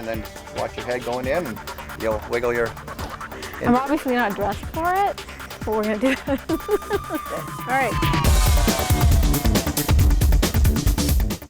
and then watch your head going in, and you'll wiggle your... I'm obviously not dressed for it, but we're gonna do it. All right.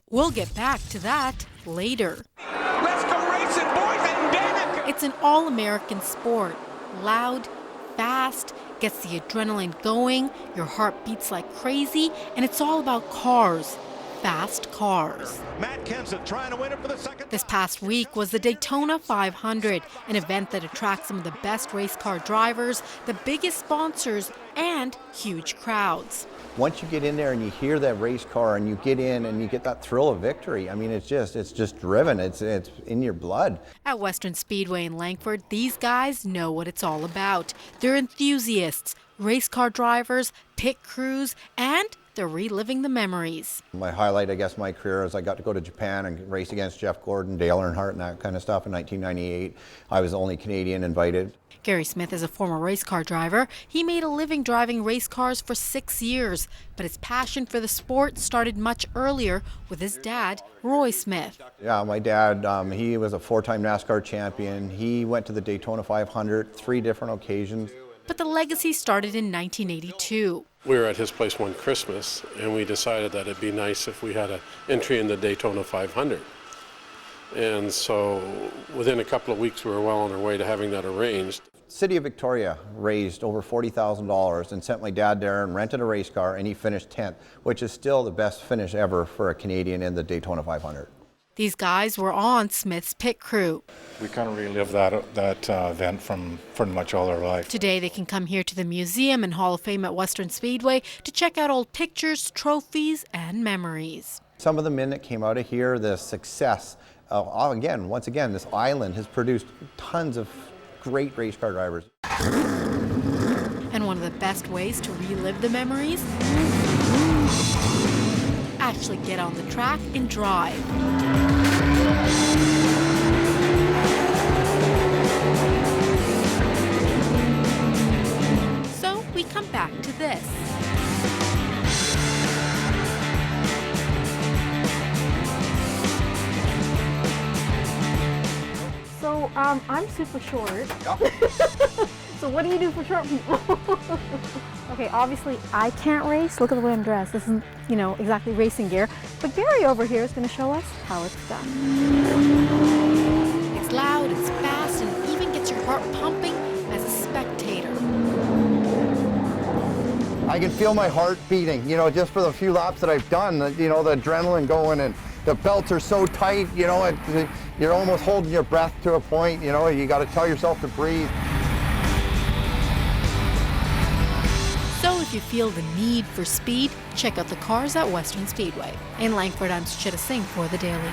We'll get back to that later. Let's go racing, boys and Danica! It's an all-American sport. Loud, fast, gets the adrenaline going, your heart beats like crazy, and it's all about cars. Fast cars. Matt Kenseth trying to win it for the second This past week was the Daytona 500, an event that attracts some of the best race car drivers, the biggest sponsors, and huge crowds. Once you get in there and you hear that race car and you get in and you get that thrill of victory, I mean, it's just driven. It's in your blood. At Western Speedway in Langford, these guys know what it's all about. They're enthusiasts, race car drivers, pit crews, and they're reliving the memories. My highlight, I guess, my career is I got to go to Japan and race against Jeff Gordon, Dale Earnhardt, and that kind of stuff in 1998. I was the only Canadian invited. Gary Smith is a former race car driver. He made a living driving race cars for 6 years, but his passion for the sport started much earlier with his dad, Roy Smith. Yeah, my dad, he was a 4-time NASCAR champion. He went to the Daytona 500 3 different occasions. But the legacy started in 1982. We were at his place one Christmas, and we decided that it'd be nice if we had an entry in the Daytona 500. And so within a couple of weeks, we were well on our way to having that arranged. City of Victoria raised over $40,000 and sent my dad there and rented a race car, and he finished 10th, which is still the best finish ever for a Canadian in the Daytona 500. These guys were on Smith's pit crew. We kind of relived that event from pretty much all our life. Today they can come here to the museum and Hall of Fame at Western Speedway to check out old pictures, trophies, and memories. Some of the men that came out of here, the success, once again, this island has produced tons of great race car drivers. And one of the best ways to relive the memories? Actually get on the track and drive. So we come back to this. So I'm super short. So what do you do for short people? Okay, obviously I can't race. Look at the way I'm dressed. This isn't, exactly racing gear. But Gary over here is going to show us how it's done. It's loud, it's fast, and even gets your heart pumping as a spectator. I can feel my heart beating, just for the few laps that I've done, the adrenaline going, and the belts are so tight, you're almost holding your breath to a point, you got to tell yourself to breathe. So if you feel the need for speed, check out the cars at Western Speedway. In Langford, I'm Sucheta Singh for The Daily.